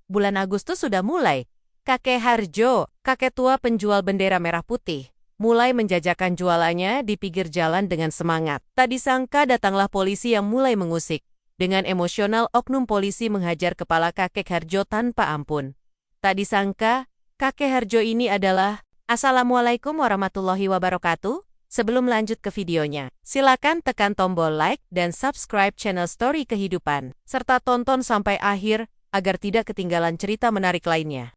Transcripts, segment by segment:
bulan Agustus sudah mulai. Kakek Harjo, kakek tua penjual bendera merah putih, mulai menjajakan jualannya di pinggir jalan dengan semangat. Tak disangka datanglah polisi yang mulai mengusik. Dengan emosional, oknum polisi menghajar kepala kakek Harjo tanpa ampun. Tak disangka, kakek Harjo ini adalah... Assalamualaikum warahmatullahi wabarakatuh. Sebelum lanjut ke videonya, silakan tekan tombol like dan subscribe channel Story Kehidupan, serta tonton sampai akhir agar tidak ketinggalan cerita menarik lainnya.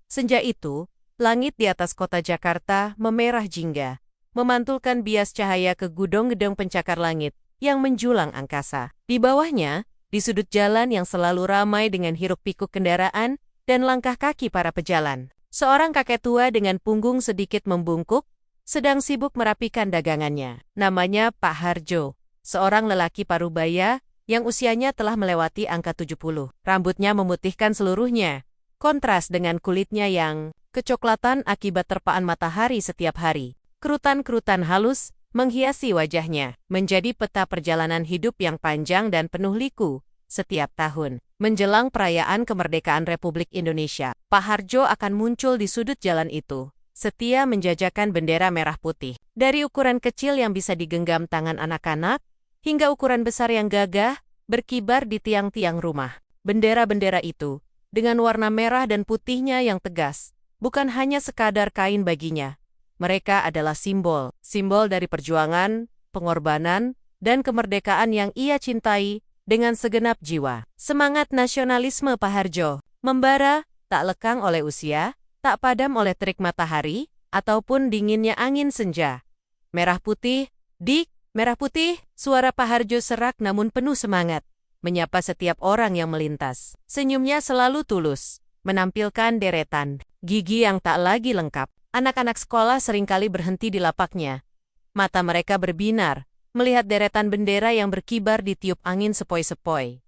Senja itu, langit di atas kota Jakarta memerah jingga, memantulkan bias cahaya ke gedung-gedung pencakar langit yang menjulang angkasa. Di bawahnya, di sudut jalan yang selalu ramai dengan hiruk-pikuk kendaraan dan langkah kaki para pejalan, seorang kakek tua dengan punggung sedikit membungkuk sedang sibuk merapikan dagangannya. Namanya Pak Harjo, seorang lelaki parubaya yang usianya telah melewati angka 70. Rambutnya memutihkan seluruhnya, kontras dengan kulitnya yang kecoklatan akibat terpaan matahari setiap hari. Kerutan-kerutan halus menghiasi wajahnya, menjadi peta perjalanan hidup yang panjang dan penuh liku setiap tahun. Menjelang perayaan kemerdekaan Republik Indonesia, Pak Harjo akan muncul di sudut jalan itu, setia menjajakan bendera merah putih. Dari ukuran kecil yang bisa digenggam tangan anak-anak, hingga ukuran besar yang gagah, berkibar di tiang-tiang rumah. Bendera-bendera itu, dengan warna merah dan putihnya yang tegas, bukan hanya sekadar kain baginya. Mereka adalah simbol dari perjuangan, pengorbanan, dan kemerdekaan yang ia cintai dengan segenap jiwa. Semangat nasionalisme Pak Harjo membara, tak lekang oleh usia, tak padam oleh terik matahari, ataupun dinginnya angin senja. Merah putih, dik, merah putih, suara Pak Harjo serak namun penuh semangat, menyapa setiap orang yang melintas. Senyumnya selalu tulus, menampilkan deretan gigi yang tak lagi lengkap. Anak-anak sekolah seringkali berhenti di lapaknya. Mata mereka berbinar, melihat deretan bendera yang berkibar ditiup angin sepoi-sepoi.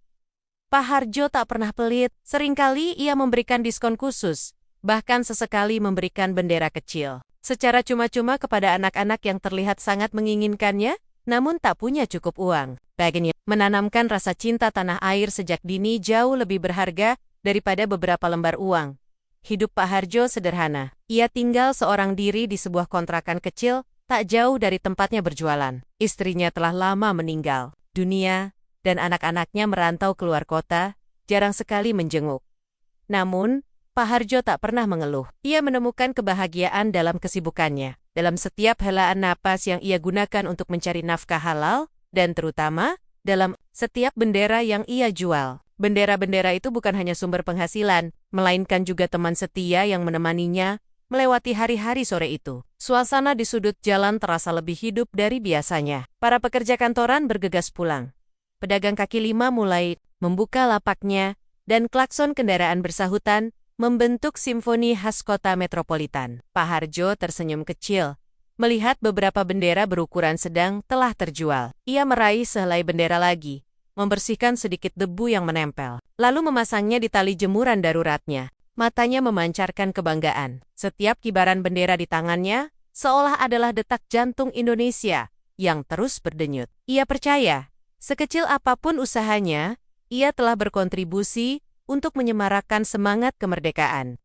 Pak Harjo tak pernah pelit, seringkali ia memberikan diskon khusus, bahkan sesekali memberikan bendera kecil secara cuma-cuma kepada anak-anak yang terlihat sangat menginginkannya, namun tak punya cukup uang. Baginya, menanamkan rasa cinta tanah air sejak dini jauh lebih berharga daripada beberapa lembar uang. Hidup Pak Harjo sederhana. Ia tinggal seorang diri di sebuah kontrakan kecil, tak jauh dari tempatnya berjualan. Istrinya telah lama meninggal dunia, dan anak-anaknya merantau keluar kota, jarang sekali menjenguk. Namun, Pak Harjo tak pernah mengeluh. Ia menemukan kebahagiaan dalam kesibukannya, dalam setiap helaan napas yang ia gunakan untuk mencari nafkah halal, dan terutama, dalam setiap bendera yang ia jual. Bendera-bendera itu bukan hanya sumber penghasilan, melainkan juga teman setia yang menemaninya melewati hari-hari sore itu. Suasana di sudut jalan terasa lebih hidup dari biasanya. Para pekerja kantoran bergegas pulang. Pedagang kaki lima mulai membuka lapaknya, dan klakson kendaraan bersahutan membentuk simfoni khas kota metropolitan. Pak Harjo tersenyum kecil, melihat beberapa bendera berukuran sedang telah terjual. Ia meraih sehelai bendera lagi, membersihkan sedikit debu yang menempel, lalu memasangnya di tali jemuran daruratnya. Matanya memancarkan kebanggaan. Setiap kibaran bendera di tangannya, seolah adalah detak jantung Indonesia yang terus berdenyut. Ia percaya, sekecil apapun usahanya, ia telah berkontribusi untuk menyemarakkan semangat kemerdekaan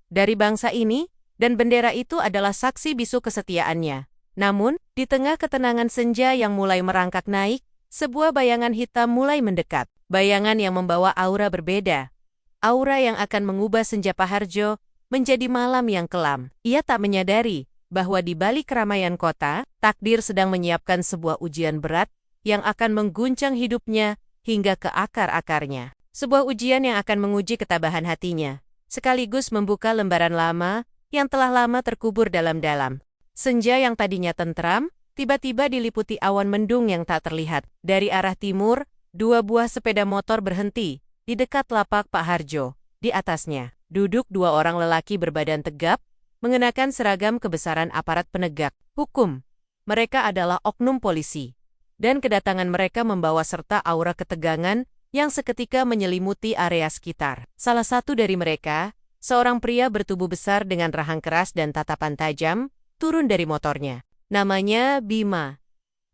dari bangsa ini, dan bendera itu adalah saksi bisu kesetiaannya. Namun, di tengah ketenangan senja yang mulai merangkak naik, sebuah bayangan hitam mulai mendekat. Bayangan yang membawa aura berbeda. Aura yang akan mengubah senja Pak Harjo menjadi malam yang kelam. Ia tak menyadari bahwa di balik keramaian kota, takdir sedang menyiapkan sebuah ujian berat yang akan mengguncang hidupnya hingga ke akar-akarnya. Sebuah ujian yang akan menguji ketabahan hatinya, sekaligus membuka lembaran lama yang telah lama terkubur dalam-dalam. Senja yang tadinya tentram, tiba-tiba diliputi awan mendung yang tak terlihat. Dari arah timur, dua buah sepeda motor berhenti di dekat lapak Pak Harjo. Di atasnya, duduk dua orang lelaki berbadan tegap, mengenakan seragam kebesaran aparat penegak hukum. Mereka adalah oknum polisi, dan kedatangan mereka membawa serta aura ketegangan yang seketika menyelimuti area sekitar. Salah satu dari mereka, seorang pria bertubuh besar dengan rahang keras dan tatapan tajam, turun dari motornya. Namanya Bima.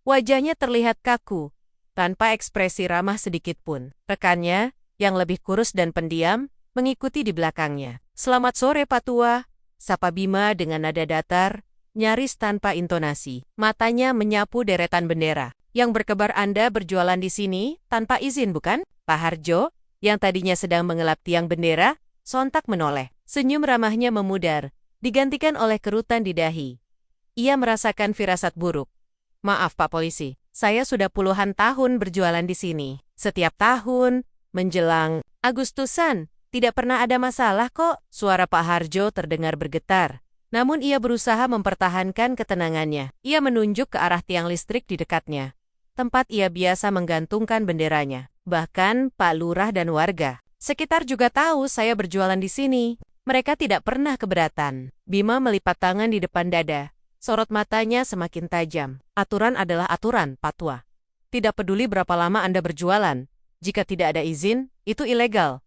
Wajahnya terlihat kaku, tanpa ekspresi ramah sedikit pun. Rekannya, yang lebih kurus dan pendiam, mengikuti di belakangnya. "Selamat sore, Pak Tua," sapa Bima dengan nada datar, nyaris tanpa intonasi. Matanya menyapu deretan bendera. "Yang berkebar Anda berjualan di sini tanpa izin, bukan?" Pak Harjo, yang tadinya sedang mengelap tiang bendera, sontak menoleh. Senyum ramahnya memudar, digantikan oleh kerutan di dahi. Ia merasakan firasat buruk. "Maaf, Pak Polisi, saya sudah puluhan tahun berjualan di sini. Setiap tahun, menjelang Agustusan, tidak pernah ada masalah kok." Suara Pak Harjo terdengar bergetar. Namun ia berusaha mempertahankan ketenangannya. Ia menunjuk ke arah tiang listrik di dekatnya, tempat ia biasa menggantungkan benderanya. "Bahkan Pak Lurah dan warga sekitar juga tahu saya berjualan di sini. Mereka tidak pernah keberatan." Bima melipat tangan di depan dada. Sorot matanya semakin tajam. "Aturan adalah aturan, Pak Tua. Tidak peduli berapa lama Anda berjualan. Jika tidak ada izin, itu ilegal.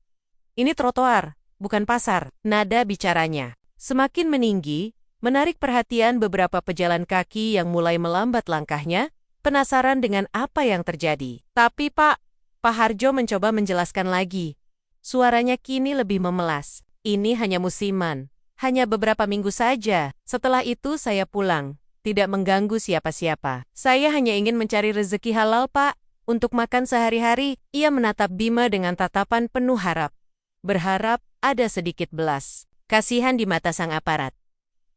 Ini trotoar, bukan pasar." Nada bicaranya semakin meninggi, menarik perhatian beberapa pejalan kaki yang mulai melambat langkahnya, penasaran dengan apa yang terjadi. "Tapi Pak Harjo mencoba menjelaskan lagi. Suaranya kini lebih memelas. "Ini hanya musiman. Hanya beberapa minggu saja. Setelah itu saya pulang. Tidak mengganggu siapa-siapa. Saya hanya ingin mencari rezeki halal, Pak. Untuk makan sehari-hari." Ia menatap Bima dengan tatapan penuh harap. Berharap ada sedikit belas kasihan di mata sang aparat.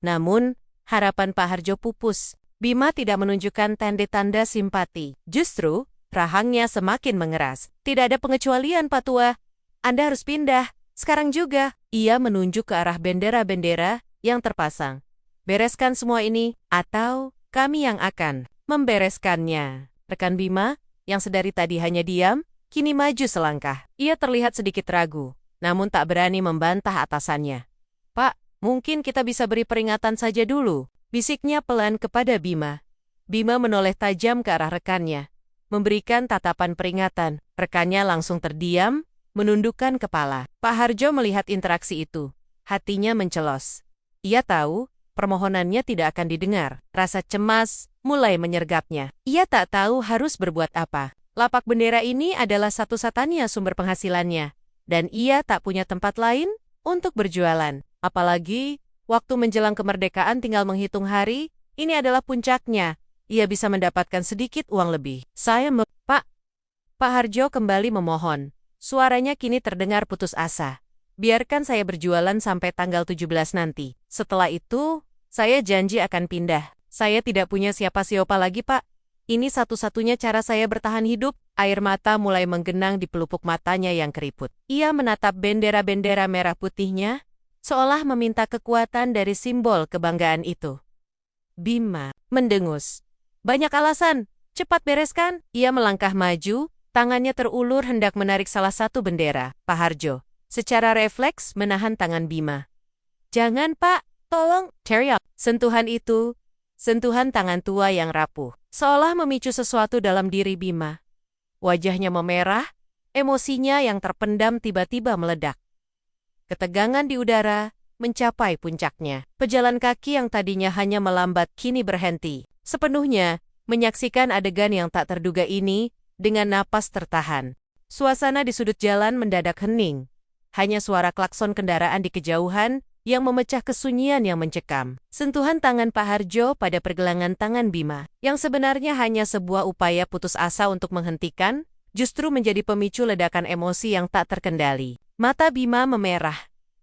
Namun, harapan Pak Harjo pupus. Bima tidak menunjukkan tanda-tanda simpati. Justru, rahangnya semakin mengeras. "Tidak ada pengecualian, Pak Tua. Anda harus pindah. Sekarang juga." Ia menunjuk ke arah bendera-bendera yang terpasang. "Bereskan semua ini, atau kami yang akan membereskannya." Rekan Bima, yang sedari tadi hanya diam, kini maju selangkah. Ia terlihat sedikit ragu, namun tak berani membantah atasannya. "Pak, mungkin kita bisa beri peringatan saja dulu," bisiknya pelan kepada Bima. Bima menoleh tajam ke arah rekannya, memberikan tatapan peringatan. Rekannya langsung terdiam, menundukkan kepala. Pak Harjo melihat interaksi itu. Hatinya mencelos. Ia tahu permohonannya tidak akan didengar. Rasa cemas mulai menyergapnya. Ia tak tahu harus berbuat apa. Lapak bendera ini adalah satu-satunya sumber penghasilannya, dan ia tak punya tempat lain untuk berjualan. Apalagi, waktu menjelang kemerdekaan tinggal menghitung hari, ini adalah puncaknya. Ia bisa mendapatkan sedikit uang lebih. Pak Harjo kembali memohon. Suaranya kini terdengar putus asa. "Biarkan saya berjualan sampai tanggal 17 nanti. Setelah itu, saya janji akan pindah. Saya tidak punya siapa-siapa lagi, Pak. Ini satu-satunya cara saya bertahan hidup." Air mata mulai menggenang di pelupuk matanya yang keriput. Ia menatap bendera-bendera merah putihnya, seolah meminta kekuatan dari simbol kebanggaan itu. Bima mendengus. "Banyak alasan. Cepat bereskan." Ia melangkah maju, tangannya terulur hendak menarik salah satu bendera. Pak Harjo secara refleks menahan tangan Bima. "Jangan, Pak. Tolong." Teriak. Sentuhan itu, sentuhan tangan tua yang rapuh, seolah memicu sesuatu dalam diri Bima. Wajahnya memerah, emosinya yang terpendam tiba-tiba meledak. Ketegangan di udara mencapai puncaknya. Pejalan kaki yang tadinya hanya melambat kini berhenti, sepenuhnya menyaksikan adegan yang tak terduga ini dengan napas tertahan. Suasana di sudut jalan mendadak hening. Hanya suara klakson kendaraan di kejauhan yang memecah kesunyian yang mencekam. Sentuhan tangan Pak Harjo pada pergelangan tangan Bima, yang sebenarnya hanya sebuah upaya putus asa untuk menghentikan, justru menjadi pemicu ledakan emosi yang tak terkendali. Mata Bima memerah,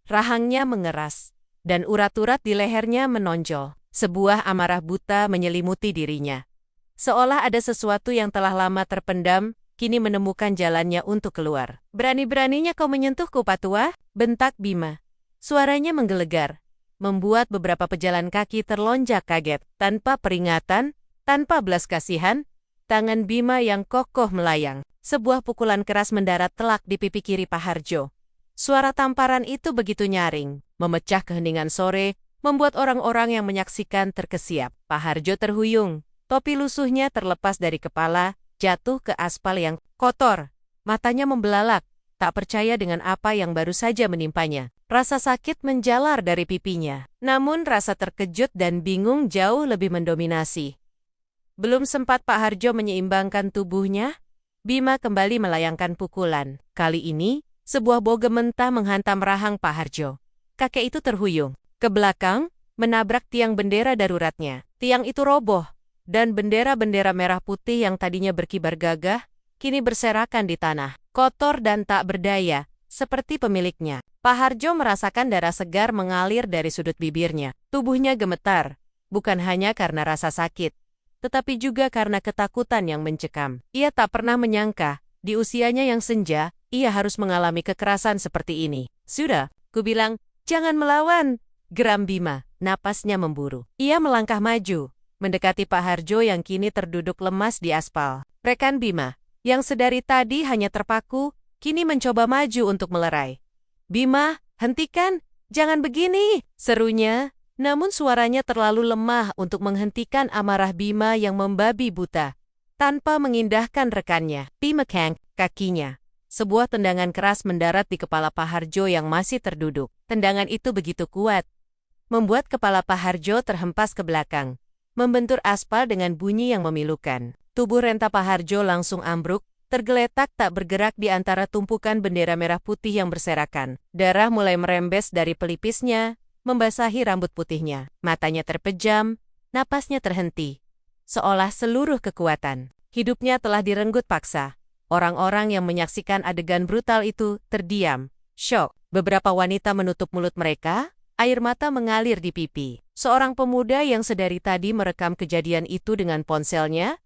rahangnya mengeras, dan urat-urat di lehernya menonjol. Sebuah amarah buta menyelimuti dirinya. Seolah ada sesuatu yang telah lama terpendam, kini menemukan jalannya untuk keluar. "Berani-beraninya kau menyentuhku, Pak Tua?" bentak Bima. Suaranya menggelegar, membuat beberapa pejalan kaki terlonjak kaget. Tanpa peringatan, tanpa belas kasihan, tangan Bima yang kokoh melayang. Sebuah pukulan keras mendarat telak di pipi kiri Pak Harjo. Suara tamparan itu begitu nyaring, memecah keheningan sore, membuat orang-orang yang menyaksikan terkesiap. Pak Harjo terhuyung. Topi lusuhnya terlepas dari kepala, jatuh ke aspal yang kotor. Matanya membelalak, tak percaya dengan apa yang baru saja menimpanya. Rasa sakit menjalar dari pipinya. Namun rasa terkejut dan bingung jauh lebih mendominasi. Belum sempat Pak Harjo menyeimbangkan tubuhnya, Bima kembali melayangkan pukulan. Kali ini, sebuah bogem mentah menghantam rahang Pak Harjo. Kakek itu terhuyung ke belakang, menabrak tiang bendera daruratnya. Tiang itu roboh, dan bendera-bendera merah putih yang tadinya berkibar gagah, kini berserakan di tanah, kotor dan tak berdaya, seperti pemiliknya. Pak Harjo merasakan darah segar mengalir dari sudut bibirnya. Tubuhnya gemetar, bukan hanya karena rasa sakit, tetapi juga karena ketakutan yang mencekam. Ia tak pernah menyangka, di usianya yang senja, ia harus mengalami kekerasan seperti ini. Sudah, kubilang, jangan melawan, geram Bima, napasnya memburu. Ia melangkah maju, mendekati Pak Harjo yang kini terduduk lemas di aspal. Rekan Bima, yang sedari tadi hanya terpaku, kini mencoba maju untuk melerai. Bima, hentikan, jangan begini, serunya, namun suaranya terlalu lemah untuk menghentikan amarah Bima yang membabi buta. Tanpa mengindahkan rekannya, Bima kengk kakinya. Sebuah tendangan keras mendarat di kepala Pak Harjo yang masih terduduk. Tendangan itu begitu kuat, membuat kepala Pak Harjo terhempas ke belakang, membentur aspal dengan bunyi yang memilukan. Tubuh renta Pak Harjo langsung ambruk, tergeletak tak bergerak di antara tumpukan bendera merah putih yang berserakan. Darah mulai merembes dari pelipisnya, membasahi rambut putihnya. Matanya terpejam, napasnya terhenti, seolah seluruh kekuatan hidupnya telah direnggut paksa. Orang-orang yang menyaksikan adegan brutal itu terdiam, syok. Beberapa wanita menutup mulut mereka, air mata mengalir di pipi. Seorang pemuda yang sedari tadi merekam kejadian itu dengan ponselnya,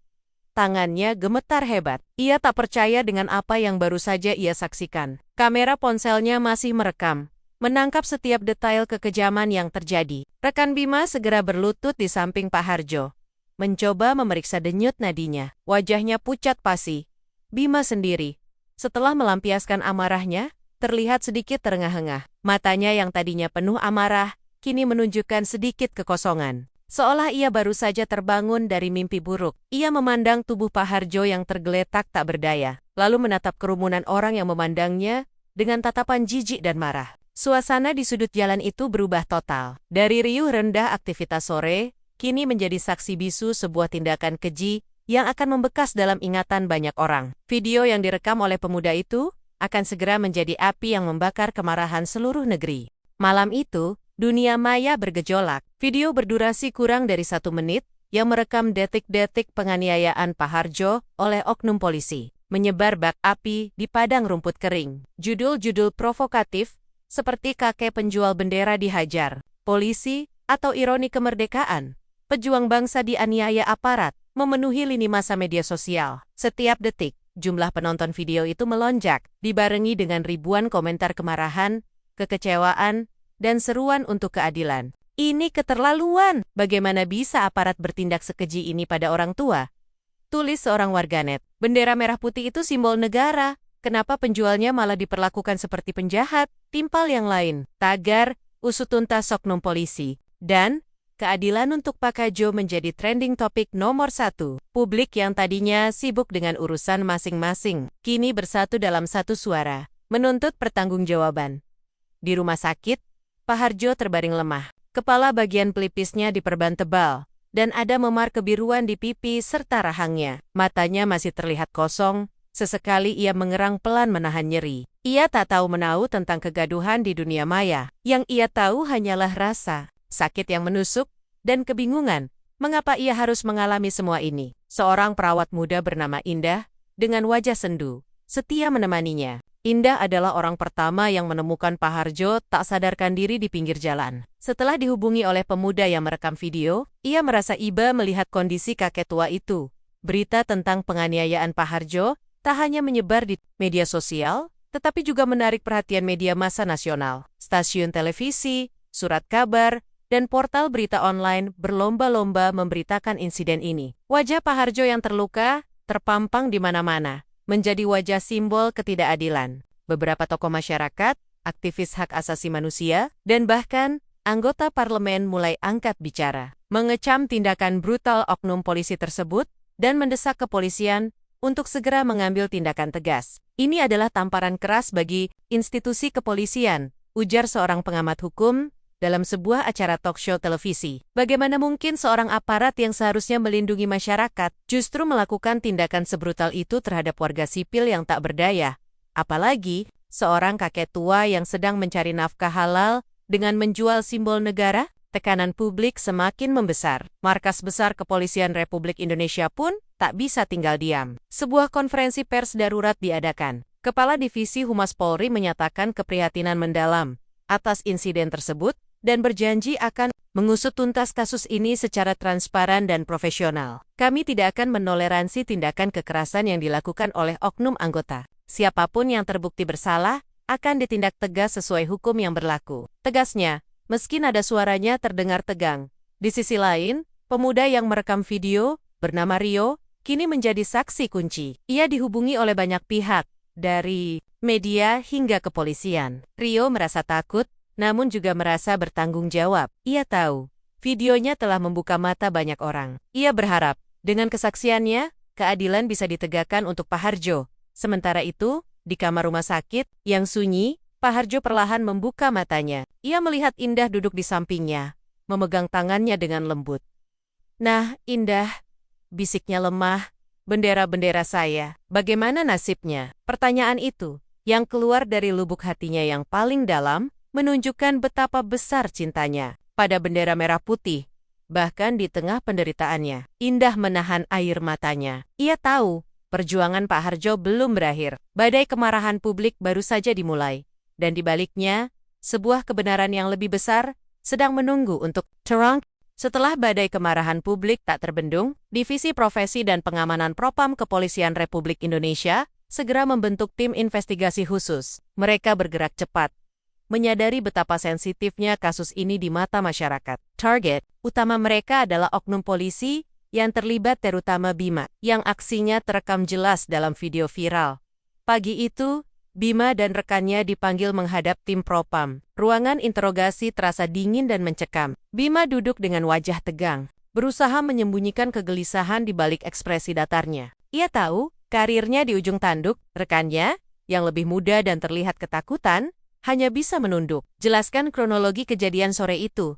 tangannya gemetar hebat. Ia tak percaya dengan apa yang baru saja ia saksikan. Kamera ponselnya masih merekam, menangkap setiap detail kekejaman yang terjadi. Rekan Bima segera berlutut di samping Pak Harjo, mencoba memeriksa denyut nadinya. Wajahnya pucat pasi. Bima sendiri, setelah melampiaskan amarahnya, terlihat sedikit terengah-engah. Matanya yang tadinya penuh amarah, kini menunjukkan sedikit kekosongan. Seolah ia baru saja terbangun dari mimpi buruk. Ia memandang tubuh Pak Harjo yang tergeletak tak berdaya, lalu menatap kerumunan orang yang memandangnya dengan tatapan jijik dan marah. Suasana di sudut jalan itu berubah total. Dari riuh rendah aktivitas sore, kini menjadi saksi bisu sebuah tindakan keji yang akan membekas dalam ingatan banyak orang. Video yang direkam oleh pemuda itu akan segera menjadi api yang membakar kemarahan seluruh negeri. Malam itu, dunia maya bergejolak. Video berdurasi kurang dari 1 menit yang merekam detik-detik penganiayaan Pak Harjo oleh oknum polisi, menyebar bak api di padang rumput kering. Judul-judul provokatif seperti kakek penjual bendera dihajar polisi atau ironi kemerdekaan, pejuang bangsa dianiaya aparat, memenuhi lini masa media sosial. Setiap detik, jumlah penonton video itu melonjak, dibarengi dengan ribuan komentar kemarahan, kekecewaan, dan seruan untuk keadilan. Ini keterlaluan, bagaimana bisa aparat bertindak sekeji ini pada orang tua? Tulis seorang warganet. Bendera merah putih itu simbol negara, kenapa penjualnya malah diperlakukan seperti penjahat? Timpal yang lain, tagar, usut tuntas oknum polisi, dan keadilan untuk Pak Harjo menjadi trending topik nomor 1. Publik yang tadinya sibuk dengan urusan masing-masing, kini bersatu dalam satu suara, menuntut pertanggungjawaban. Di rumah sakit, Pak Harjo terbaring lemah. Kepala bagian pelipisnya diperban tebal, dan ada memar kebiruan di pipi serta rahangnya. Matanya masih terlihat kosong, sesekali ia mengerang pelan menahan nyeri. Ia tak tahu menahu tentang kegaduhan di dunia maya. Yang ia tahu hanyalah rasa sakit yang menusuk, dan kebingungan, mengapa ia harus mengalami semua ini. Seorang perawat muda bernama Indah, dengan wajah sendu, setia menemaninya. Indah adalah orang pertama yang menemukan Pak Harjo tak sadarkan diri di pinggir jalan. Setelah dihubungi oleh pemuda yang merekam video, ia merasa iba melihat kondisi kakek tua itu. Berita tentang penganiayaan Pak Harjo tak hanya menyebar di media sosial, tetapi juga menarik perhatian media massa nasional. Stasiun televisi, surat kabar, dan portal berita online berlomba-lomba memberitakan insiden ini. Wajah Pak Harjo yang terluka, terpampang di mana-mana, menjadi wajah simbol ketidakadilan. Beberapa tokoh masyarakat, aktivis hak asasi manusia, dan bahkan anggota parlemen mulai angkat bicara, mengecam tindakan brutal oknum polisi tersebut, dan mendesak kepolisian untuk segera mengambil tindakan tegas. Ini adalah tamparan keras bagi institusi kepolisian, ujar seorang pengamat hukum dalam sebuah acara talk show televisi. Bagaimana mungkin seorang aparat yang seharusnya melindungi masyarakat justru melakukan tindakan sebrutal itu terhadap warga sipil yang tak berdaya? Apalagi, seorang kakek tua yang sedang mencari nafkah halal dengan menjual simbol negara. Tekanan publik semakin membesar. Markas besar Kepolisian Republik Indonesia pun tak bisa tinggal diam. Sebuah konferensi pers darurat diadakan. Kepala Divisi Humas Polri menyatakan keprihatinan mendalam atas insiden tersebut dan berjanji akan mengusut tuntas kasus ini secara transparan dan profesional. Kami tidak akan menoleransi tindakan kekerasan yang dilakukan oleh oknum anggota. Siapapun yang terbukti bersalah akan ditindak tegas sesuai hukum yang berlaku. Tegasnya, meski nada suaranya terdengar tegang. Di sisi lain, pemuda yang merekam video, bernama Rio, kini menjadi saksi kunci. Ia dihubungi oleh banyak pihak, dari media hingga kepolisian. Rio merasa takut, namun juga merasa bertanggung jawab. Ia tahu, videonya telah membuka mata banyak orang. Ia berharap, dengan kesaksiannya, keadilan bisa ditegakkan untuk Pak Harjo. Sementara itu, di kamar rumah sakit, yang sunyi, Pak Harjo perlahan membuka matanya. Ia melihat Indah duduk di sampingnya, memegang tangannya dengan lembut. "Nah, Indah," bisiknya lemah, "bendera-bendera saya, bagaimana nasibnya?" Pertanyaan itu, yang keluar dari lubuk hatinya yang paling dalam, menunjukkan betapa besar cintanya pada bendera merah putih. Bahkan di tengah penderitaannya, Indah menahan air matanya. Ia tahu, perjuangan Pak Harjo belum berakhir. Badai kemarahan publik baru saja dimulai. Dan di baliknya, sebuah kebenaran yang lebih besar sedang menunggu untuk terang. Setelah badai kemarahan publik tak terbendung, Divisi Profesi dan Pengamanan Propam Kepolisian Republik Indonesia segera membentuk tim investigasi khusus. Mereka bergerak cepat, menyadari betapa sensitifnya kasus ini di mata masyarakat. Target utama mereka adalah oknum polisi yang terlibat, terutama Bima, yang aksinya terekam jelas dalam video viral. Pagi itu, Bima dan rekannya dipanggil menghadap tim Propam. Ruangan interogasi terasa dingin dan mencekam. Bima duduk dengan wajah tegang, berusaha menyembunyikan kegelisahan di balik ekspresi datarnya. Ia tahu, karirnya di ujung tanduk. Rekannya, yang lebih muda dan terlihat ketakutan, hanya bisa menunduk. "Jelaskan kronologi kejadian sore itu,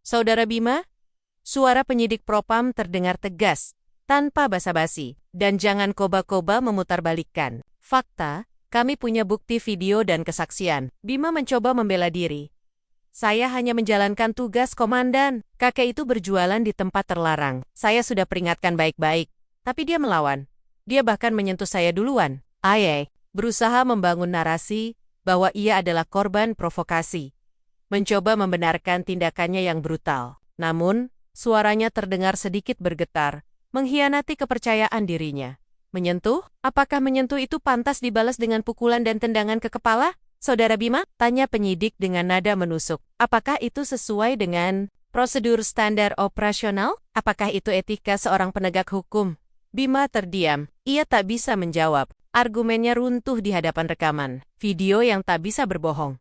Saudara Bima." Suara penyidik Propam terdengar tegas, tanpa basa-basi. "Dan jangan koba-koba memutarbalikkan fakta. Kami punya bukti video dan kesaksian." Bima mencoba membela diri. "Saya hanya menjalankan tugas, Komandan. Kakek itu berjualan di tempat terlarang. Saya sudah peringatkan baik-baik, tapi dia melawan. Dia bahkan menyentuh saya duluan." Aye berusaha membangun narasi bahwa ia adalah korban provokasi, mencoba membenarkan tindakannya yang brutal. Namun, suaranya terdengar sedikit bergetar, mengkhianati kepercayaan dirinya. "Menyentuh? Apakah menyentuh itu pantas dibalas dengan pukulan dan tendangan ke kepala, Saudara Bima?" tanya penyidik dengan nada menusuk. "Apakah itu sesuai dengan prosedur standar operasional? Apakah itu etika seorang penegak hukum?" Bima terdiam. Ia tak bisa menjawab. Argumennya runtuh di hadapan rekaman video yang tak bisa berbohong.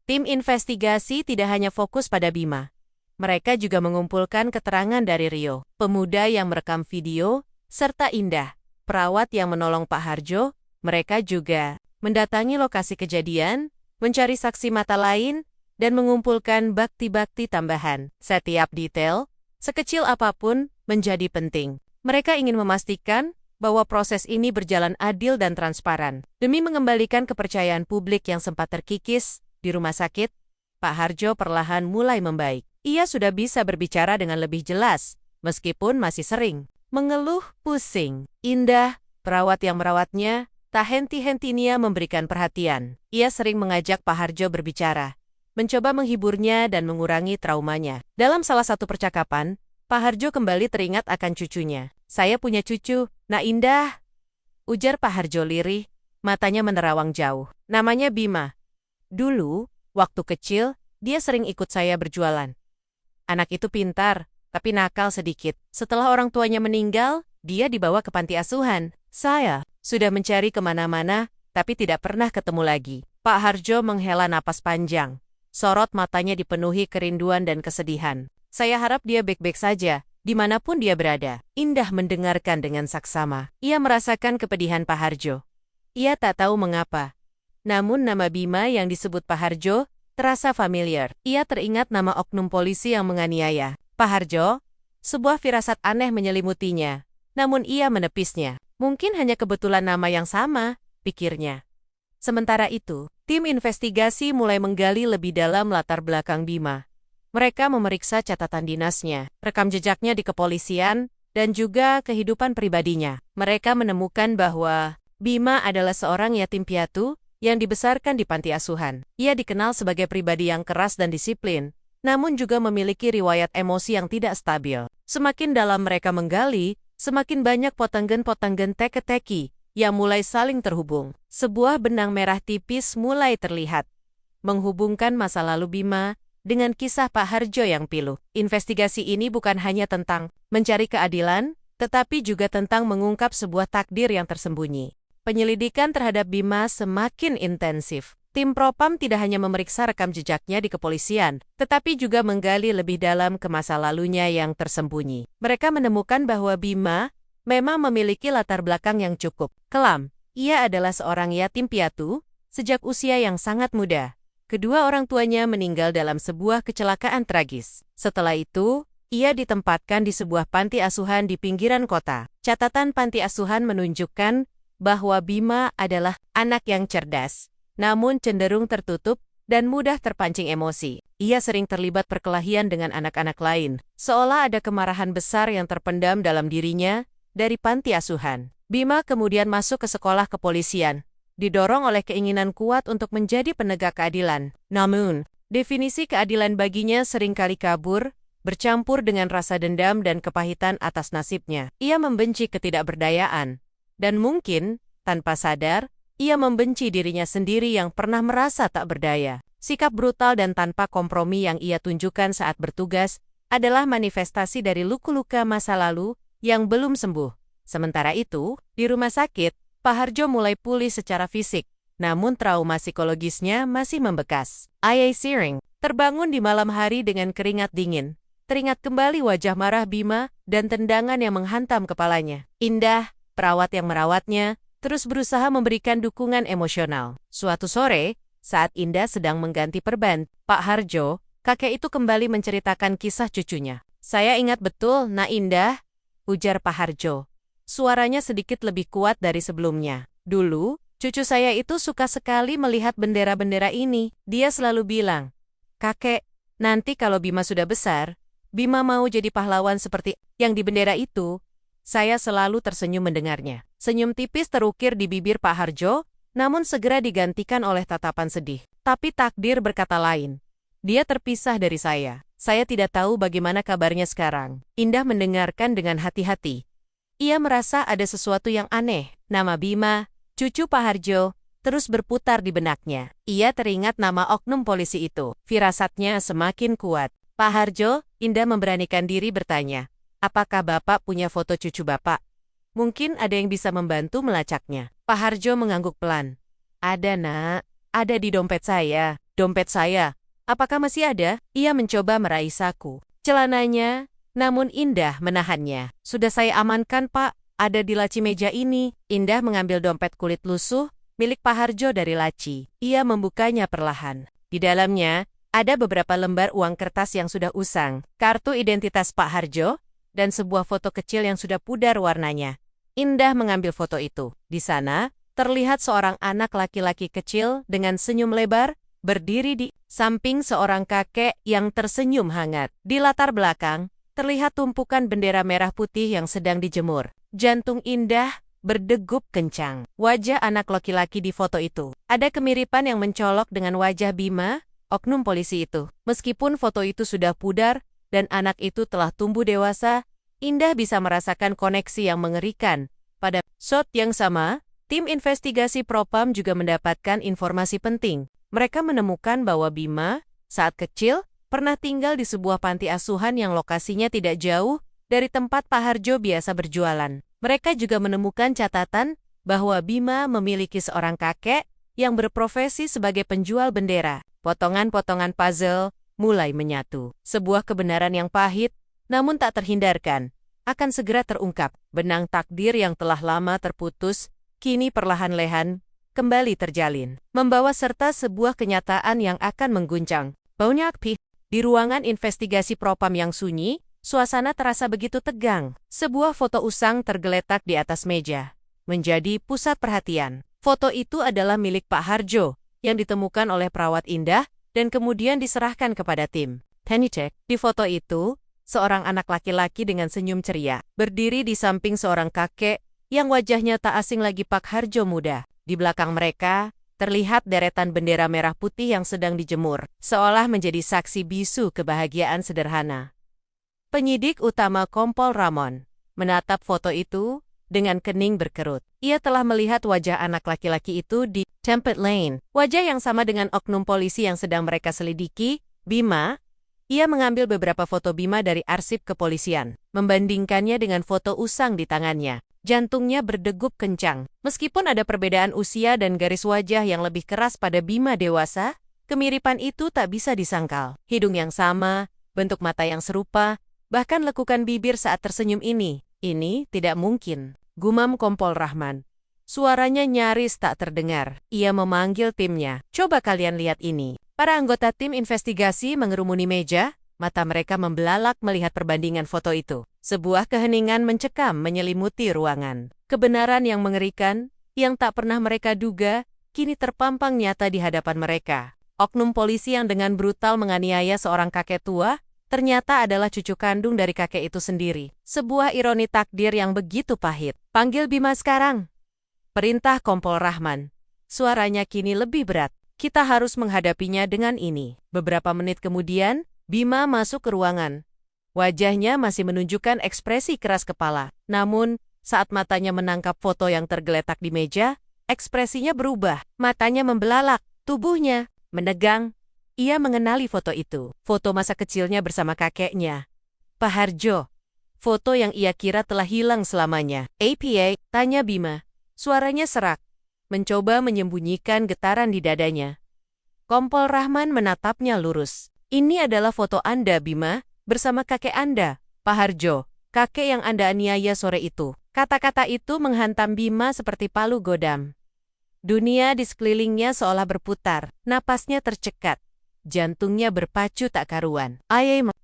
Tim investigasi tidak hanya fokus pada Bima. Mereka juga mengumpulkan keterangan dari Rio, pemuda yang merekam video, serta Indah, perawat yang menolong Pak Harjo. Mereka juga mendatangi lokasi kejadian, mencari saksi mata lain, dan mengumpulkan bukti-bukti tambahan. Setiap detail, sekecil apapun, menjadi penting. Mereka ingin memastikan bahwa proses ini berjalan adil dan transparan. Demi mengembalikan kepercayaan publik yang sempat terkikis di rumah sakit, Pak Harjo perlahan mulai membaik. Ia sudah bisa berbicara dengan lebih jelas, meskipun masih sering mengeluh pusing. Indah, perawat yang merawatnya, tak henti-hentinya memberikan perhatian. Ia sering mengajak Pak Harjo berbicara, mencoba menghiburnya dan mengurangi traumanya. Dalam salah satu percakapan, Pak Harjo kembali teringat akan cucunya. "Saya punya cucu, Nak Indah," ujar Pak Harjo lirih, matanya menerawang jauh. "Namanya Bima. Dulu, waktu kecil, dia sering ikut saya berjualan. Anak itu pintar, tapi nakal sedikit. Setelah orang tuanya meninggal, dia dibawa ke panti asuhan. Saya sudah mencari kemana-mana, tapi tidak pernah ketemu lagi." Pak Harjo menghela napas panjang. Sorot matanya dipenuhi kerinduan dan kesedihan. "Saya harap dia baik-baik saja, dimanapun dia berada." Indah mendengarkan dengan saksama. Ia merasakan kepedihan Pak Harjo. Ia tak tahu mengapa. Namun nama Bima yang disebut Pak Harjo terasa familiar. Ia teringat nama oknum polisi yang menganiaya Pak Harjo. Sebuah firasat aneh menyelimutinya, namun ia menepisnya. Mungkin hanya kebetulan nama yang sama, pikirnya. Sementara itu, tim investigasi mulai menggali lebih dalam latar belakang Bima. Mereka memeriksa catatan dinasnya, rekam jejaknya di kepolisian, dan juga kehidupan pribadinya. Mereka menemukan bahwa Bima adalah seorang yatim piatu yang dibesarkan di panti asuhan. Ia dikenal sebagai pribadi yang keras dan disiplin, namun juga memiliki riwayat emosi yang tidak stabil. Semakin dalam mereka menggali, semakin banyak potenggen-potenggen teka-teki yang mulai saling terhubung. Sebuah benang merah tipis mulai terlihat, menghubungkan masa lalu Bima dengan kisah Pak Harjo yang pilu. Investigasi ini bukan hanya tentang mencari keadilan, tetapi juga tentang mengungkap sebuah takdir yang tersembunyi. Penyelidikan terhadap Bima semakin intensif. Tim Propam tidak hanya memeriksa rekam jejaknya di kepolisian, tetapi juga menggali lebih dalam ke masa lalunya yang tersembunyi. Mereka menemukan bahwa Bima memang memiliki latar belakang yang cukup kelam. Ia adalah seorang yatim piatu sejak usia yang sangat muda. Kedua orang tuanya meninggal dalam sebuah kecelakaan tragis. Setelah itu, ia ditempatkan di sebuah panti asuhan di pinggiran kota. Catatan panti asuhan menunjukkan bahwa Bima adalah anak yang cerdas, namun cenderung tertutup dan mudah terpancing emosi. Ia sering terlibat perkelahian dengan anak-anak lain, seolah ada kemarahan besar yang terpendam dalam dirinya dari panti asuhan. Bima kemudian masuk ke sekolah kepolisian, didorong oleh keinginan kuat untuk menjadi penegak keadilan. Namun, definisi keadilan baginya seringkali kabur, bercampur dengan rasa dendam dan kepahitan atas nasibnya. Ia membenci ketidakberdayaan, dan mungkin, tanpa sadar, ia membenci dirinya sendiri yang pernah merasa tak berdaya. Sikap brutal dan tanpa kompromi yang ia tunjukkan saat bertugas adalah manifestasi dari luka-luka masa lalu yang belum sembuh. Sementara itu, di rumah sakit, Pak Harjo mulai pulih secara fisik, namun trauma psikologisnya masih membekas. Ayai Siring terbangun di malam hari dengan keringat dingin. Teringat kembali wajah marah Bima dan tendangan yang menghantam kepalanya. Indah, perawat yang merawatnya, terus berusaha memberikan dukungan emosional. Suatu sore, saat Indah sedang mengganti perban, Pak Harjo, kakek itu kembali menceritakan kisah cucunya. "Saya ingat betul, Nak Indah," ujar Pak Harjo. Suaranya sedikit lebih kuat dari sebelumnya. "Dulu, cucu saya itu suka sekali melihat bendera-bendera ini. Dia selalu bilang, 'Kakek, nanti kalau Bima sudah besar, Bima mau jadi pahlawan seperti yang di bendera itu.'" Saya selalu tersenyum mendengarnya. Senyum tipis terukir di bibir Pak Harjo, namun segera digantikan oleh tatapan sedih. Tapi takdir berkata lain. "Dia terpisah dari saya. Saya tidak tahu bagaimana kabarnya sekarang." Indah mendengarkan dengan hati-hati. Ia merasa ada sesuatu yang aneh. Nama Bima, cucu Pak Harjo, terus berputar di benaknya. Ia teringat nama oknum polisi itu. Firasatnya semakin kuat. "Pak Harjo," Indah memberanikan diri bertanya, "apakah Bapak punya foto cucu Bapak? Mungkin ada yang bisa membantu melacaknya." Pak Harjo mengangguk pelan. "Ada, Nak. Ada di dompet saya." "Dompet saya? Apakah masih ada?" Ia mencoba meraih saku celananya, namun Indah menahannya. "Sudah saya amankan, Pak. Ada di laci meja ini." Indah mengambil dompet kulit lusuh milik Pak Harjo dari laci. Ia membukanya perlahan. Di dalamnya, ada beberapa lembar uang kertas yang sudah usang, kartu identitas Pak Harjo, dan sebuah foto kecil yang sudah pudar warnanya. Indah mengambil foto itu. Di sana, terlihat seorang anak laki-laki kecil dengan senyum lebar, berdiri di samping seorang kakek yang tersenyum hangat. Di latar belakang, terlihat tumpukan bendera merah putih yang sedang dijemur. Jantung Indah berdegup kencang. Wajah anak laki-laki di foto itu. Ada kemiripan yang mencolok dengan wajah Bima, oknum polisi itu. Meskipun foto itu sudah pudar dan anak itu telah tumbuh dewasa, Indah bisa merasakan koneksi yang mengerikan. Pada shot yang sama, tim investigasi Propam juga mendapatkan informasi penting. Mereka menemukan bahwa Bima, saat kecil, pernah tinggal di sebuah panti asuhan yang lokasinya tidak jauh dari tempat Pak Harjo biasa berjualan. Mereka juga menemukan catatan bahwa Bima memiliki seorang kakek yang berprofesi sebagai penjual bendera. Potongan-potongan puzzle mulai menyatu. Sebuah kebenaran yang pahit, namun tak terhindarkan, akan segera terungkap. Benang takdir yang telah lama terputus, kini perlahan-lahan kembali terjalin, membawa serta sebuah kenyataan yang akan mengguncang banyak pihak. Di ruangan investigasi Propam yang sunyi, suasana terasa begitu tegang. Sebuah foto usang tergeletak di atas meja, menjadi pusat perhatian. Foto itu adalah milik Pak Harjo, yang ditemukan oleh perawat Indah dan kemudian diserahkan kepada tim. Cek, di foto itu, seorang anak laki-laki dengan senyum ceria, berdiri di samping seorang kakek yang wajahnya tak asing lagi Pak Harjo muda. Di belakang mereka, terlihat deretan bendera merah putih yang sedang dijemur, seolah menjadi saksi bisu kebahagiaan sederhana. Penyidik utama Kompol Ramon menatap foto itu dengan kening berkerut. Ia telah melihat wajah anak laki-laki itu di Tempat Lane, wajah yang sama dengan oknum polisi yang sedang mereka selidiki, Bima. Ia mengambil beberapa foto Bima dari arsip kepolisian, membandingkannya dengan foto usang di tangannya. Jantungnya berdegup kencang. Meskipun ada perbedaan usia dan garis wajah yang lebih keras pada Bima dewasa, kemiripan itu tak bisa disangkal. Hidung yang sama, bentuk mata yang serupa, bahkan lekukan bibir saat tersenyum ini tidak mungkin. Gumam Kompol Rahman. Suaranya nyaris tak terdengar. Ia memanggil timnya. Coba kalian lihat ini. Para anggota tim investigasi mengerumuni meja, mata mereka membelalak melihat perbandingan foto itu. Sebuah keheningan mencekam menyelimuti ruangan. Kebenaran yang mengerikan, yang tak pernah mereka duga, kini terpampang nyata di hadapan mereka. Oknum polisi yang dengan brutal menganiaya seorang kakek tua, ternyata adalah cucu kandung dari kakek itu sendiri. Sebuah ironi takdir yang begitu pahit. Panggil Bima sekarang. Perintah Kompol Rahman. Suaranya kini lebih berat. Kita harus menghadapinya dengan ini. Beberapa menit kemudian, Bima masuk ke ruangan. Wajahnya masih menunjukkan ekspresi keras kepala. Namun, saat matanya menangkap foto yang tergeletak di meja, ekspresinya berubah. Matanya membelalak, tubuhnya menegang. Ia mengenali foto itu. Foto masa kecilnya bersama kakeknya, Pak Harjo. Foto yang ia kira telah hilang selamanya. "APA?" tanya Bima. Suaranya serak, mencoba menyembunyikan getaran di dadanya. Kompol Rahman menatapnya lurus. "Ini adalah foto Anda, Bima, bersama kakek Anda, Pak Harjo, kakek yang Anda aniaya sore itu." Kata-kata itu menghantam Bima seperti palu godam. Dunia di sekelilingnya seolah berputar, napasnya tercekat. Jantungnya berpacu tak karuan.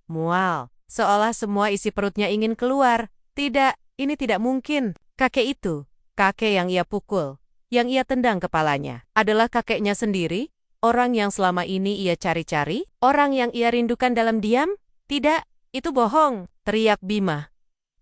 Mual, seolah semua isi perutnya ingin keluar. Tidak, ini tidak mungkin. Kakek itu, kakek yang ia pukul, yang ia tendang kepalanya, adalah kakeknya sendiri? Orang yang selama ini ia cari-cari? Orang yang ia rindukan dalam diam? Tidak, itu bohong, teriak Bima.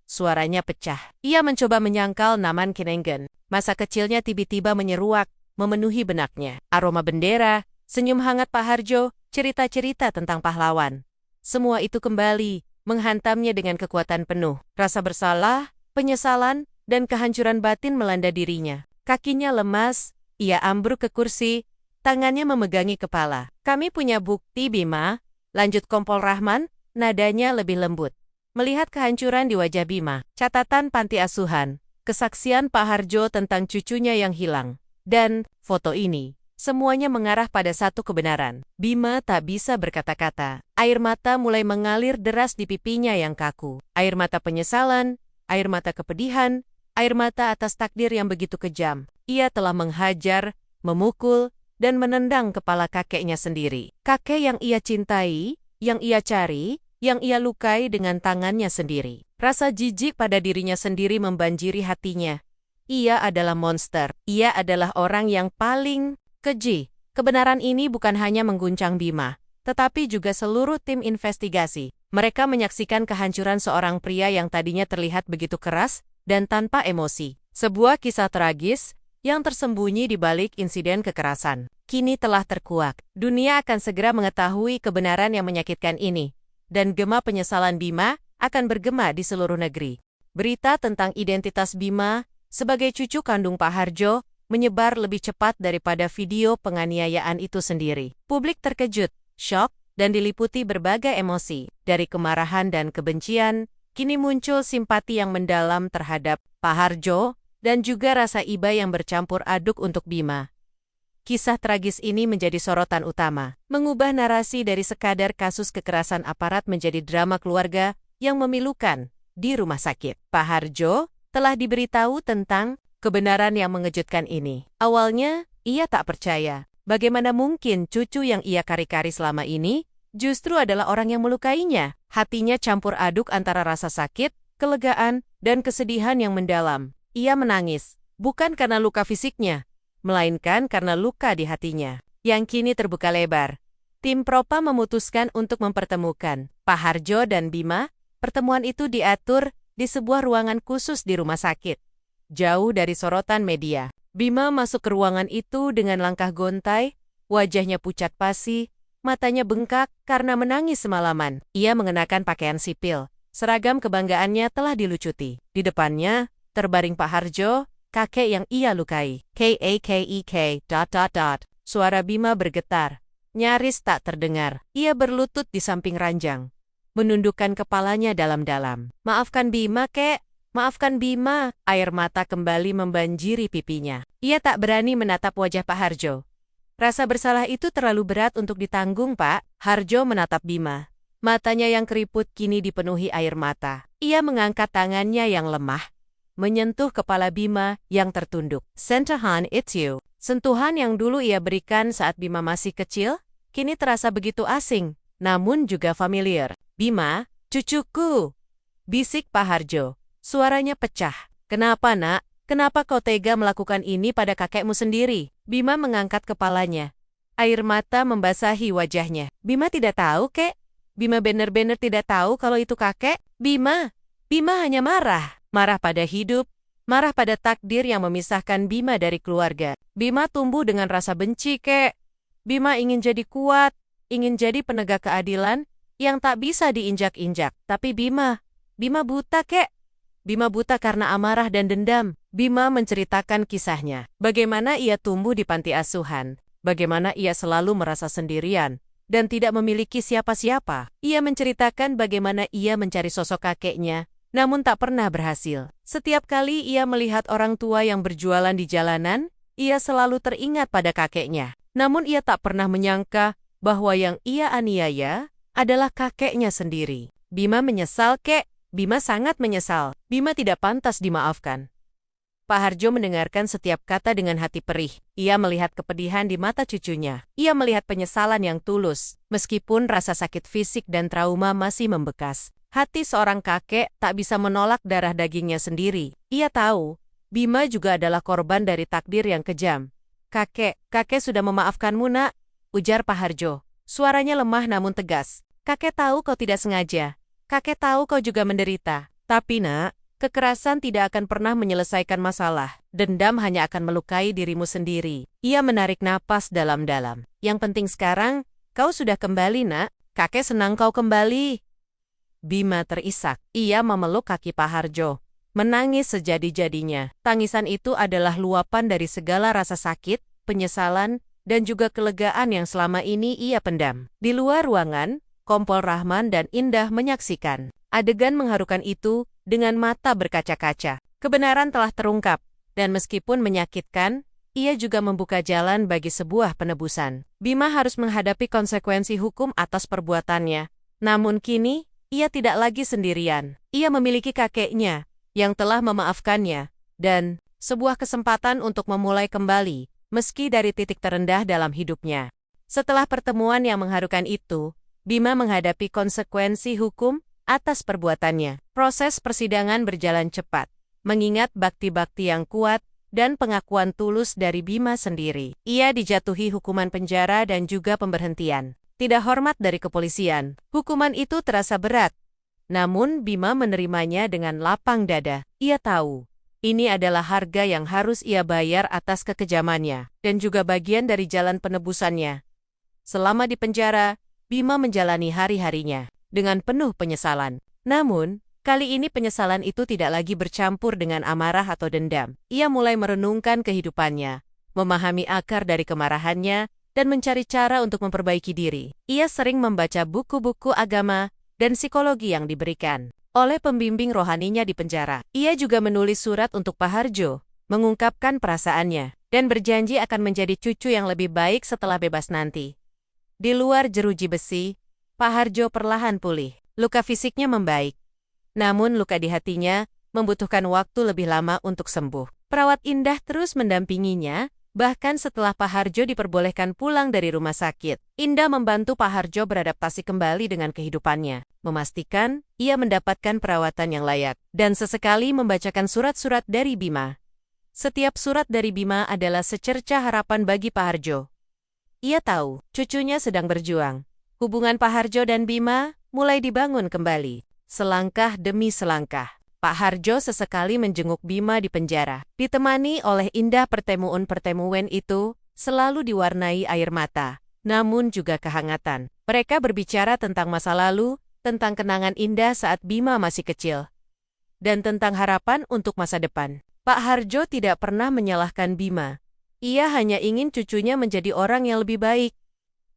Suaranya pecah. Ia mencoba menyangkal Naman Kinengen. Masa kecilnya tiba-tiba menyeruak, memenuhi benaknya. Aroma bendera, senyum hangat Pak Harjo, cerita-cerita tentang pahlawan. Semua itu kembali, menghantamnya dengan kekuatan penuh. Rasa bersalah, penyesalan, dan kehancuran batin melanda dirinya. Kakinya lemas, ia ambruk ke kursi, tangannya memegangi kepala. "Kami punya bukti, Bima," lanjut Kompol Rahman, nadanya lebih lembut. Melihat kehancuran di wajah Bima, catatan panti asuhan, kesaksian Pak Harjo tentang cucunya yang hilang, dan foto ini, semuanya mengarah pada satu kebenaran. Bima tak bisa berkata-kata. Air mata mulai mengalir deras di pipinya yang kaku. Air mata penyesalan, air mata kepedihan, air mata atas takdir yang begitu kejam. Ia telah menghajar, memukul, dan menendang kepala kakeknya sendiri. Kakek yang ia cintai, yang ia cari, yang ia lukai dengan tangannya sendiri. Rasa jijik pada dirinya sendiri membanjiri hatinya. Ia adalah monster. Ia adalah orang yang paling keji. Kebenaran ini bukan hanya mengguncang Bima, tetapi juga seluruh tim investigasi. Mereka menyaksikan kehancuran seorang pria yang tadinya terlihat begitu keras dan tanpa emosi. Sebuah kisah tragis yang tersembunyi di balik insiden kekerasan. Kini telah terkuak. Dunia akan segera mengetahui kebenaran yang menyakitkan ini. Dan gema penyesalan Bima akan bergema di seluruh negeri. Berita tentang identitas Bima sebagai cucu kandung Pak Harjo menyebar lebih cepat daripada video penganiayaan itu sendiri. Publik terkejut, syok, dan diliputi berbagai emosi. Dari kemarahan dan kebencian, kini muncul simpati yang mendalam terhadap Pak Harjo dan juga rasa iba yang bercampur aduk untuk Bima. Kisah tragis ini menjadi sorotan utama, mengubah narasi dari sekadar kasus kekerasan aparat menjadi drama keluarga yang memilukan di rumah sakit. Pak Harjo telah diberitahu tentang kebenaran yang mengejutkan ini. Awalnya, ia tak percaya. Bagaimana mungkin cucu yang ia kari-kari selama ini justru adalah orang yang melukainya? Hatinya campur aduk antara rasa sakit, kelegaan, dan kesedihan yang mendalam. Ia menangis, bukan karena luka fisiknya, melainkan karena luka di hatinya, yang kini terbuka lebar. Tim Propam memutuskan untuk mempertemukan Pak Harjo dan Bima. Pertemuan itu diatur di sebuah ruangan khusus di rumah sakit, jauh dari sorotan media. Bima masuk ke ruangan itu dengan langkah gontai, wajahnya pucat pasi, matanya bengkak karena menangis semalaman. Ia mengenakan pakaian sipil. Seragam kebanggaannya telah dilucuti. Di depannya, terbaring Pak Harjo, kakek yang ia lukai. K-A-K-E-K... Suara Bima bergetar. Nyaris tak terdengar. Ia berlutut di samping ranjang, menundukkan kepalanya dalam-dalam. Maafkan Bima, kek. Maafkan Bima. Air mata kembali membanjiri pipinya. Ia tak berani menatap wajah Pak Harjo. Rasa bersalah itu terlalu berat untuk ditanggung, Pak. Harjo menatap Bima. Matanya yang keriput kini dipenuhi air mata. Ia mengangkat tangannya yang lemah, menyentuh kepala Bima yang tertunduk. Sentahan, it's you. Sentuhan yang dulu ia berikan saat Bima masih kecil, kini terasa begitu asing, namun juga familiar. Bima, cucuku, bisik Pak Harjo. Suaranya pecah. Kenapa, nak? Kenapa kau tega melakukan ini pada kakekmu sendiri? Bima mengangkat kepalanya. Air mata membasahi wajahnya. Bima tidak tahu, kek. Bima benar-benar tidak tahu kalau itu kakek. Bima hanya marah. Marah pada hidup, marah pada takdir yang memisahkan Bima dari keluarga. Bima tumbuh dengan rasa benci, kek. Bima ingin jadi kuat, ingin jadi penegak keadilan yang tak bisa diinjak-injak. Tapi Bima buta, kek. Bima buta karena amarah dan dendam. Bima menceritakan kisahnya. Bagaimana ia tumbuh di panti asuhan. Bagaimana ia selalu merasa sendirian dan tidak memiliki siapa-siapa. Ia menceritakan bagaimana ia mencari sosok kakeknya, namun tak pernah berhasil. Setiap kali ia melihat orang tua yang berjualan di jalanan, ia selalu teringat pada kakeknya. Namun ia tak pernah menyangka bahwa yang ia aniaya adalah kakeknya sendiri. Bima menyesal, kek. Bima sangat menyesal. Bima tidak pantas dimaafkan. Pak Harjo mendengarkan setiap kata dengan hati perih. Ia melihat kepedihan di mata cucunya. Ia melihat penyesalan yang tulus. Meskipun rasa sakit fisik dan trauma masih membekas, hati seorang kakek tak bisa menolak darah dagingnya sendiri. Ia tahu, Bima juga adalah korban dari takdir yang kejam. Kakek sudah memaafkanmu, nak, ujar Pak Harjo. Suaranya lemah namun tegas. Kakek tahu kau tidak sengaja. Kakek tahu kau juga menderita. Tapi, nak, kekerasan tidak akan pernah menyelesaikan masalah. Dendam hanya akan melukai dirimu sendiri. Ia menarik napas dalam-dalam. Yang penting sekarang, kau sudah kembali, nak. Kakek senang kau kembali. Bima terisak. Ia memeluk kaki Pak Harjo, menangis sejadi-jadinya. Tangisan itu adalah luapan dari segala rasa sakit, penyesalan, dan juga kelegaan yang selama ini ia pendam. Di luar ruangan, Kompol Rahman dan Indah menyaksikan adegan mengharukan itu dengan mata berkaca-kaca. Kebenaran telah terungkap, dan meskipun menyakitkan, ia juga membuka jalan bagi sebuah penebusan. Bima harus menghadapi konsekuensi hukum atas perbuatannya. Namun kini, ia tidak lagi sendirian. Ia memiliki kakeknya, yang telah memaafkannya, dan sebuah kesempatan untuk memulai kembali, meski dari titik terendah dalam hidupnya. Setelah pertemuan yang mengharukan itu, Bima menghadapi konsekuensi hukum atas perbuatannya. Proses persidangan berjalan cepat, mengingat bakti-bakti yang kuat dan pengakuan tulus dari Bima sendiri. Ia dijatuhi hukuman penjara dan juga pemberhentian. Tidak hormat dari kepolisian. Hukuman itu terasa berat. Namun Bima menerimanya dengan lapang dada. Ia tahu, ini adalah harga yang harus ia bayar atas kekejamannya, dan juga bagian dari jalan penebusannya. Selama di penjara, Bima menjalani hari-harinya dengan penuh penyesalan. Namun, kali ini penyesalan itu tidak lagi bercampur dengan amarah atau dendam. Ia mulai merenungkan kehidupannya, memahami akar dari kemarahannya, dan mencari cara untuk memperbaiki diri. Ia sering membaca buku-buku agama dan psikologi yang diberikan oleh pembimbing rohaninya di penjara. Ia juga menulis surat untuk Pak Harjo, mengungkapkan perasaannya, dan berjanji akan menjadi cucu yang lebih baik setelah bebas nanti. Di luar jeruji besi, Pak Harjo perlahan pulih. Luka fisiknya membaik. Namun luka di hatinya membutuhkan waktu lebih lama untuk sembuh. Perawat Indah terus mendampinginya, bahkan setelah Pak Harjo diperbolehkan pulang dari rumah sakit. Indah membantu Pak Harjo beradaptasi kembali dengan kehidupannya, memastikan ia mendapatkan perawatan yang layak, dan sesekali membacakan surat-surat dari Bima. Setiap surat dari Bima adalah secercah harapan bagi Pak Harjo. Ia tahu, cucunya sedang berjuang. Hubungan Pak Harjo dan Bima mulai dibangun kembali. Selangkah demi selangkah, Pak Harjo sesekali menjenguk Bima di penjara. Ditemani oleh indah pertemuan-pertemuan itu, selalu diwarnai air mata, namun juga kehangatan. Mereka berbicara tentang masa lalu, tentang kenangan indah saat Bima masih kecil, dan tentang harapan untuk masa depan. Pak Harjo tidak pernah menyalahkan Bima. Ia hanya ingin cucunya menjadi orang yang lebih baik.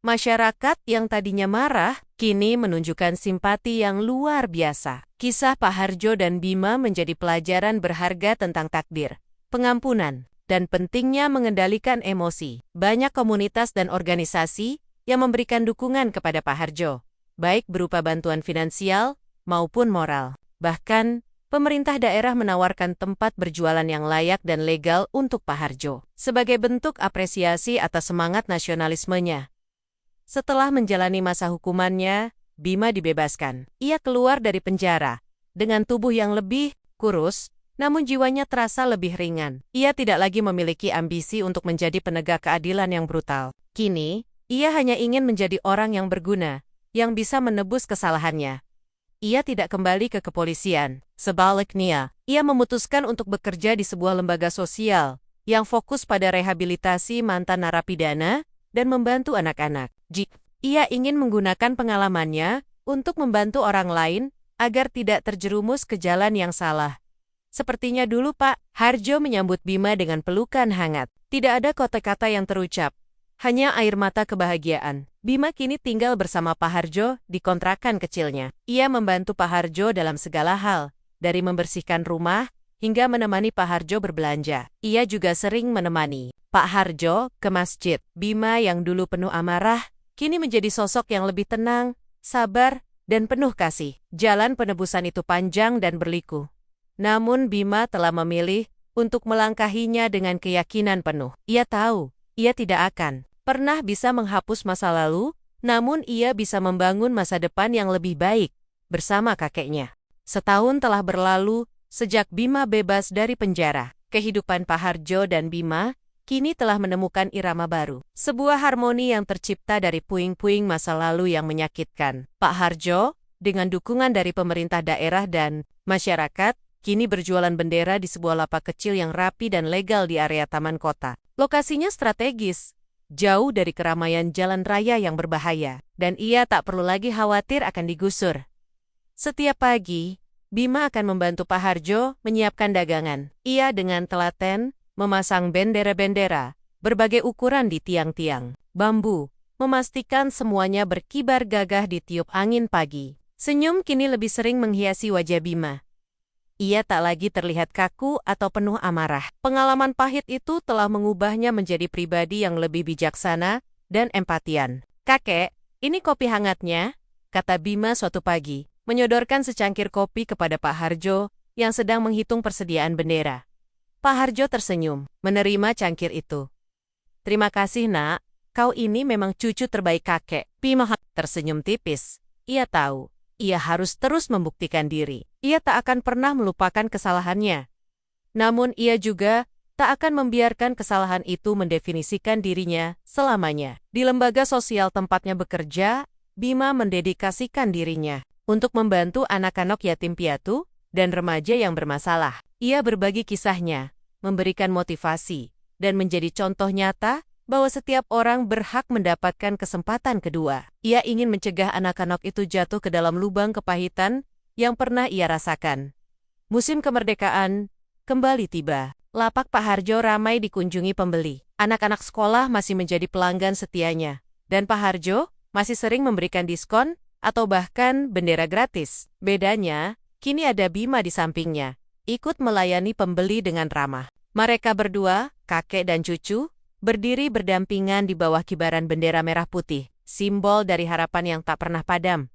Masyarakat yang tadinya marah, kini menunjukkan simpati yang luar biasa. Kisah Pak Harjo dan Bima menjadi pelajaran berharga tentang takdir, pengampunan, dan pentingnya mengendalikan emosi. Banyak komunitas dan organisasi yang memberikan dukungan kepada Pak Harjo, baik berupa bantuan finansial maupun moral. Bahkan, pemerintah daerah menawarkan tempat berjualan yang layak dan legal untuk Pak Harjo, sebagai bentuk apresiasi atas semangat nasionalismenya. Setelah menjalani masa hukumannya, Bima dibebaskan. Ia keluar dari penjara dengan tubuh yang lebih kurus, namun jiwanya terasa lebih ringan. Ia tidak lagi memiliki ambisi untuk menjadi penegak keadilan yang brutal. Kini, ia hanya ingin menjadi orang yang berguna, yang bisa menebus kesalahannya. Ia tidak kembali ke kepolisian. Sebaliknya, ia memutuskan untuk bekerja di sebuah lembaga sosial yang fokus pada rehabilitasi mantan narapidana dan membantu anak-anak. Ia ingin menggunakan pengalamannya untuk membantu orang lain agar tidak terjerumus ke jalan yang salah. Sepertinya dulu Pak Harjo menyambut Bima dengan pelukan hangat. Tidak ada kata-kata yang terucap, hanya air mata kebahagiaan. Bima kini tinggal bersama Pak Harjo di kontrakan kecilnya. Ia membantu Pak Harjo dalam segala hal, dari membersihkan rumah hingga menemani Pak Harjo berbelanja. Ia juga sering menemani Pak Harjo ke masjid. Bima yang dulu penuh amarah, kini menjadi sosok yang lebih tenang, sabar, dan penuh kasih. Jalan penebusan itu panjang dan berliku. Namun Bima telah memilih untuk melangkahinya dengan keyakinan penuh. Ia tahu, ia tidak akan pernah bisa menghapus masa lalu, namun ia bisa membangun masa depan yang lebih baik bersama kakeknya. Setahun telah berlalu sejak Bima bebas dari penjara. Kehidupan Pak Harjo dan Bima kini telah menemukan irama baru. Sebuah harmoni yang tercipta dari puing-puing masa lalu yang menyakitkan. Pak Harjo, dengan dukungan dari pemerintah daerah dan masyarakat, kini berjualan bendera di sebuah lapak kecil yang rapi dan legal di area taman kota. Lokasinya strategis, jauh dari keramaian jalan raya yang berbahaya, dan ia tak perlu lagi khawatir akan digusur. Setiap pagi, Bima akan membantu Pak Harjo menyiapkan dagangan. Ia dengan telaten memasang bendera-bendera berbagai ukuran di tiang-tiang bambu, memastikan semuanya berkibar gagah di tiup angin pagi. Senyum kini lebih sering menghiasi wajah Bima. Ia tak lagi terlihat kaku atau penuh amarah. Pengalaman pahit itu telah mengubahnya menjadi pribadi yang lebih bijaksana dan empatian. "Kakek, ini kopi hangatnya," kata Bima suatu pagi, menyodorkan secangkir kopi kepada Pak Harjo yang sedang menghitung persediaan bendera. Pak Harjo tersenyum, menerima cangkir itu. "Terima kasih, Nak. Kau ini memang cucu terbaik kakek." Bima tersenyum tipis. Ia tahu, ia harus terus membuktikan diri. Ia tak akan pernah melupakan kesalahannya. Namun ia juga tak akan membiarkan kesalahan itu mendefinisikan dirinya selamanya. Di lembaga sosial tempatnya bekerja, Bima mendedikasikan dirinya untuk membantu anak-anak yatim piatu dan remaja yang bermasalah. Ia berbagi kisahnya, memberikan motivasi, dan menjadi contoh nyata bahwa setiap orang berhak mendapatkan kesempatan kedua. Ia ingin mencegah anak-anak itu jatuh ke dalam lubang kepahitan yang pernah ia rasakan. Musim kemerdekaan kembali tiba. Lapak Pak Harjo ramai dikunjungi pembeli. Anak-anak sekolah masih menjadi pelanggan setianya. Dan Pak Harjo masih sering memberikan diskon atau bahkan bendera gratis. Bedanya, kini ada Bima di sampingnya, ikut melayani pembeli dengan ramah. Mereka berdua, kakek dan cucu, berdiri berdampingan di bawah kibaran bendera merah putih, simbol dari harapan yang tak pernah padam.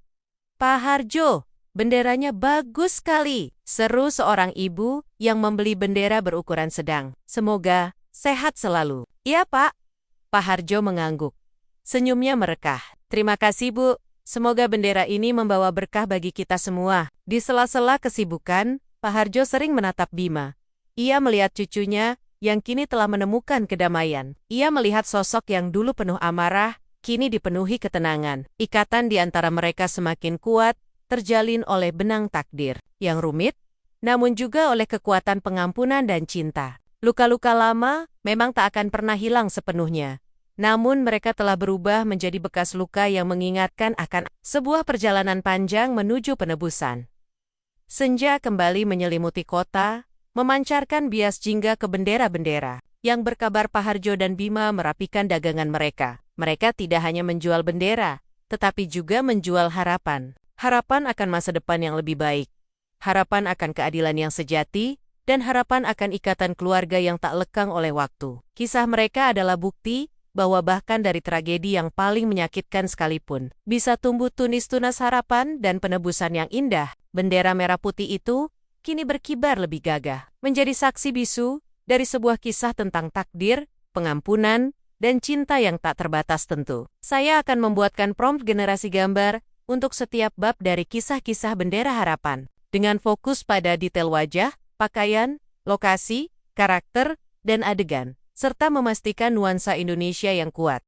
"Pak Harjo, benderanya bagus sekali," seru seorang ibu yang membeli bendera berukuran sedang. "Semoga sehat selalu." "Iya, Pak." Pak Harjo mengangguk. Senyumnya merekah. "Terima kasih, Bu. Semoga bendera ini membawa berkah bagi kita semua." Di sela-sela kesibukan, Pak Harjo sering menatap Bima. Ia melihat cucunya yang kini telah menemukan kedamaian. Ia melihat sosok yang dulu penuh amarah, kini dipenuhi ketenangan. Ikatan di antara mereka semakin kuat, terjalin oleh benang takdir yang rumit, namun juga oleh kekuatan pengampunan dan cinta. Luka-luka lama memang tak akan pernah hilang sepenuhnya. Namun mereka telah berubah menjadi bekas luka yang mengingatkan akan sebuah perjalanan panjang menuju penebusan. Senja kembali menyelimuti kota, memancarkan bias jingga ke bendera-bendera. Yang berkabar Pak Harjo dan Bima merapikan dagangan mereka. Mereka tidak hanya menjual bendera, tetapi juga menjual harapan. Harapan akan masa depan yang lebih baik. Harapan akan keadilan yang sejati, dan harapan akan ikatan keluarga yang tak lekang oleh waktu. Kisah mereka adalah bukti bahwa bahkan dari tragedi yang paling menyakitkan sekalipun, bisa tumbuh tunis-tunas harapan dan penebusan yang indah. Bendera merah putih itu kini berkibar lebih gagah, menjadi saksi bisu dari sebuah kisah tentang takdir, pengampunan, dan cinta yang tak terbatas tentu. Saya akan membuatkan prompt generasi gambar untuk setiap bab dari kisah-kisah bendera harapan, dengan fokus pada detail wajah, pakaian, lokasi, karakter, dan adegan, serta memastikan nuansa Indonesia yang kuat.